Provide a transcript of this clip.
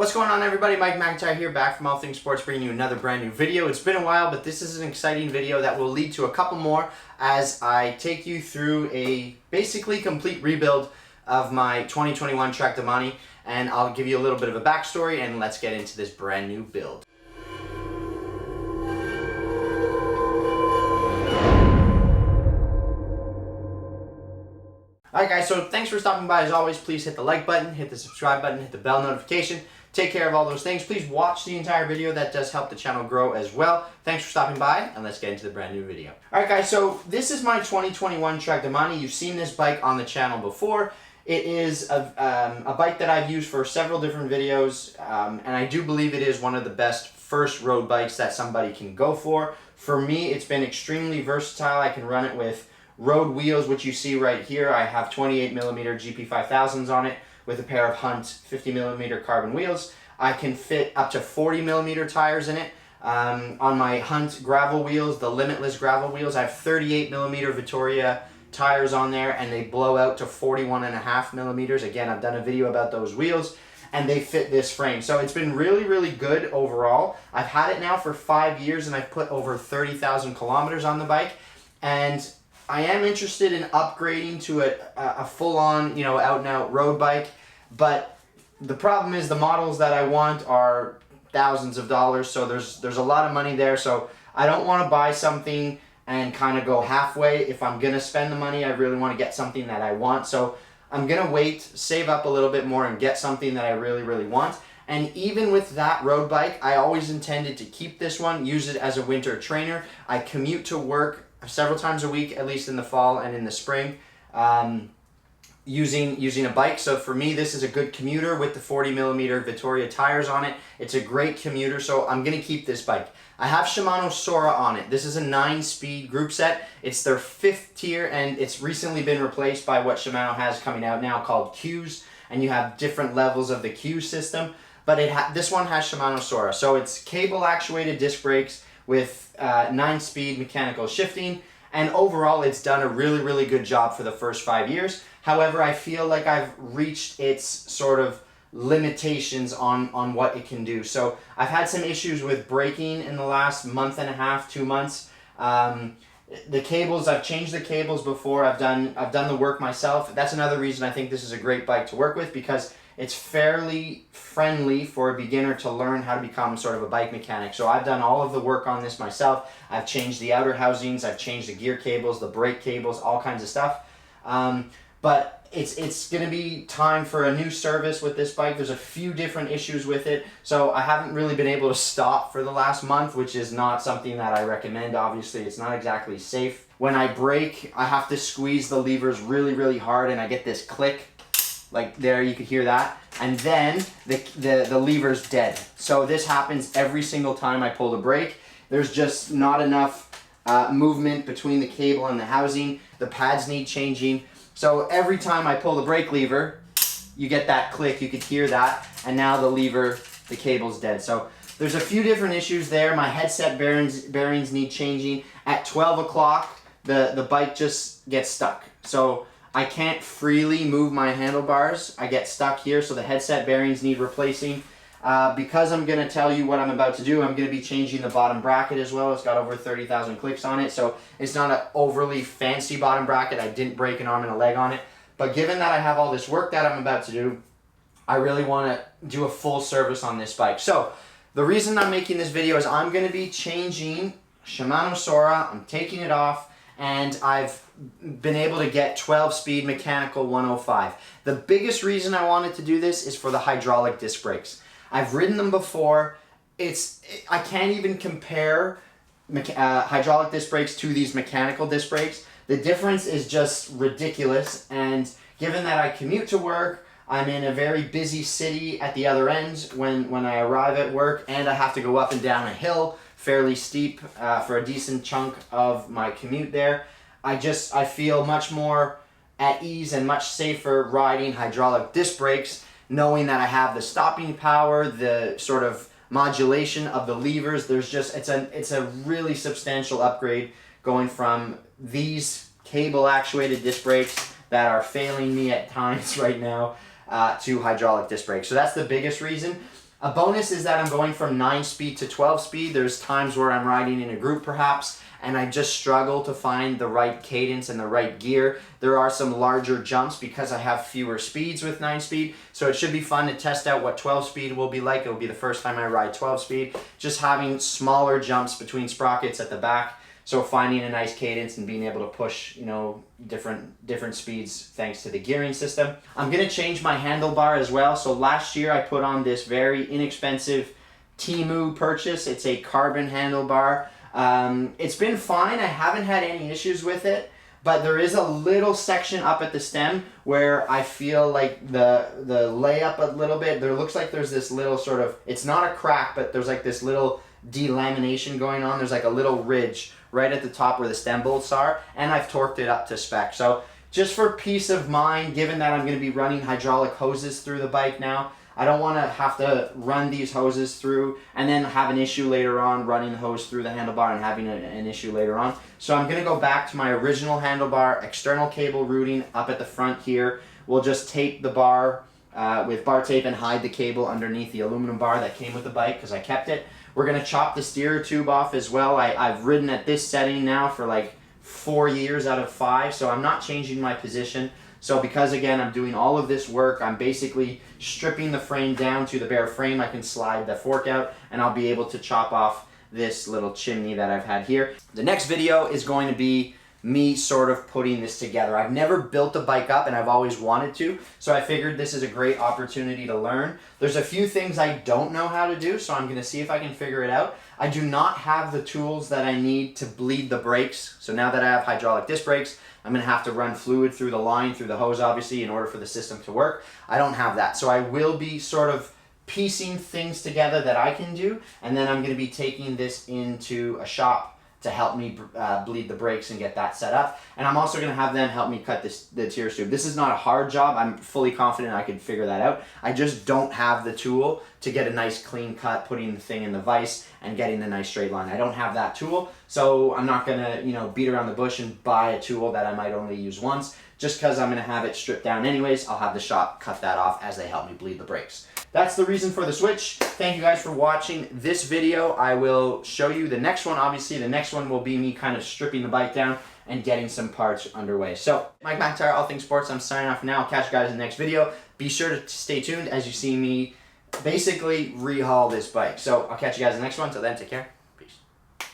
What's going on, everybody? Mike McIntyre here, back from All Things Sports, bringing you another brand new video. It's been a while, but this is an exciting video that will lead to a couple more as I take you through a basically complete rebuild of my 2021 Trek Damani, and I'll give you a little bit of a backstory, and let's get into this brand new build. Alright guys, so thanks for stopping by. As always, please hit the like button, hit the subscribe button, hit the bell notification. Take care of all those things. Please watch the entire video. That does help the channel grow as well. Thanks for stopping by, and let's get into the brand new video. Alright guys, so this is my 2021 Trek Damani. You've seen this bike on the channel before. It is a bike that I've used for several different videos, and I do believe it is one of the best first road bikes that somebody can go for. For me, it's been extremely versatile. I can run it with road wheels, which you see right here. I have 28mm GP5000s on it with a pair of Hunt 50mm carbon wheels. I can fit up to 40mm tires in it. On my Hunt gravel wheels, the Limitless gravel wheels, I have 38mm Vittoria tires on there, and they blow out to 41.5mm. Again, I've done a video about those wheels, and they fit this frame. So it's been really, really good overall. I've had it now for 5 years, and I've put over 30,000 kilometers on the bike, and I am interested in upgrading to a full-on, out-and-out road bike, but the problem is the models that I want are thousands of dollars, so there's a lot of money there, so I don't want to buy something and kind of go halfway. If I'm going to spend the money, I really want to get something that I want, so I'm going to wait, save up a little bit more, and get something that I really, really want. And even with that road bike, I always intended to keep this one, use it as a winter trainer. I commute to work several times a week, at least in the fall and in the spring, using a bike. So for me, this is a good commuter with the 40mm Vittoria tires on it. It's a great commuter, so I'm going to keep this bike. I have Shimano Sora on it. This is a 9-speed group set. It's their 5th tier, and it's recently been replaced by what Shimano has coming out now called Qs, and you have different levels of the Q system, but this one has Shimano Sora. So it's cable actuated disc brakes with 9-speed mechanical shifting, and overall it's done a really, really good job for the first 5 years. However, I feel like I've reached its sort of limitations on what it can do. So I've had some issues with braking in the last month and a half, 2 months. The cables, I've changed the cables before. I've done the work myself. That's another reason I think this is a great bike to work with, because it's fairly friendly for a beginner to learn how to become sort of a bike mechanic. So I've done all of the work on this myself. I've changed the outer housings, I've changed the gear cables, the brake cables, all kinds of stuff. But it's going to be time for a new service with this bike. There's a few different issues with it, so I haven't really been able to stop for the last month, which is not something that I recommend. Obviously, it's not exactly safe. When I brake, I have to squeeze the levers really, really hard, and I get this click. Like there, you could hear that, and then the lever's dead. So this happens every single time I pull the brake. There's just not enough movement between the cable and the housing. The pads need changing. So every time I pull the brake lever, you get that click, you could hear that, and now the cable's dead. So there's a few different issues there. My headset bearings need changing. At 12 o'clock, the bike just gets stuck. So I can't freely move my handlebars. I get stuck here, so the headset bearings need replacing. Because I'm going to tell you what I'm about to do, I'm going to be changing the bottom bracket as well. It's got over 30,000 clicks on it, so it's not an overly fancy bottom bracket. I didn't break an arm and a leg on it. But given that I have all this work that I'm about to do, I really want to do a full service on this bike. So the reason I'm making this video is I'm going to be changing Shimano Sora. I'm taking it off, and I've been able to get 12-speed mechanical 105. The biggest reason I wanted to do this is for the hydraulic disc brakes. I've ridden them before. I can't even compare hydraulic disc brakes to these mechanical disc brakes. The difference is just ridiculous, and given that I commute to work, I'm in a very busy city at the other end when I arrive at work, and I have to go up and down a hill, fairly steep, for a decent chunk of my commute there. I feel much more at ease and much safer riding hydraulic disc brakes, knowing that I have the stopping power, the sort of modulation of the levers. It's a really substantial upgrade going from these cable actuated disc brakes that are failing me at times right now to hydraulic disc brakes. So that's the biggest reason. A bonus is that I'm going from 9-speed to 12-speed. There's times where I'm riding in a group perhaps, and I just struggle to find the right cadence and the right gear. There are some larger jumps because I have fewer speeds with 9-speed, so it should be fun to test out what 12-speed will be like. It will be the first time I ride 12-speed. Just having smaller jumps between sprockets at the back, so finding a nice cadence and being able to push, you know, different speeds thanks to the gearing system. I'm gonna change my handlebar as well. So last year I put on this very inexpensive Temu purchase. It's a carbon handlebar. It's been fine. I haven't had any issues with it, but there is a little section up at the stem where I feel like the layup a little bit. There looks like there's this little sort of, it's not a crack, but there's like this little delamination going on. There's like a little ridge right at the top where the stem bolts are, and I've torqued it up to spec. So just for peace of mind, given that I'm going to be running hydraulic hoses through the bike now, I don't want to have to run these hoses through and then have an issue later on running the hose through the handlebar and having an issue later on. So I'm going to go back to my original handlebar, external cable routing up at the front here. We'll just tape the bar with bar tape and hide the cable underneath the aluminum bar that came with the bike because I kept it. We're going to chop the steer tube off as well. I've ridden at this setting now for like 4 years out of 5, so I'm not changing my position. So because again I'm doing all of this work, I'm basically stripping the frame down to the bare frame. I can slide the fork out and I'll be able to chop off this little chimney that I've had here. The next video is going to be me sort of putting this together. I've never built a bike up and I've always wanted to, so I figured this is a great opportunity to learn. There's a few things I don't know how to do, so I'm gonna see if I can figure it out. I do not have the tools that I need to bleed the brakes, so now that I have hydraulic disc brakes, I'm gonna have to run fluid through the line, through the hose obviously, in order for the system to work. I don't have that, so I will be sort of piecing things together that I can do, and then I'm gonna be taking this into a shop to help me bleed the brakes and get that set up. And I'm also gonna have them help me cut the tear tube. This is not a hard job. I'm fully confident I could figure that out. I just don't have the tool to get a nice clean cut, putting the thing in the vise and getting the nice straight line. I don't have that tool, so I'm not gonna, you know, beat around the bush and buy a tool that I might only use once. Just because I'm gonna have it stripped down anyways, I'll have the shop cut that off as they help me bleed the brakes. That's the reason for the switch. Thank you guys for watching this video. I will show you the next one. Obviously, the next one will be me kind of stripping the bike down and getting some parts underway. So, Mike McIntyre, All Things Sports. I'm signing off now. I'll catch you guys in the next video. Be sure to stay tuned as you see me basically rehaul this bike. So, I'll catch you guys in the next one. Till then, take care.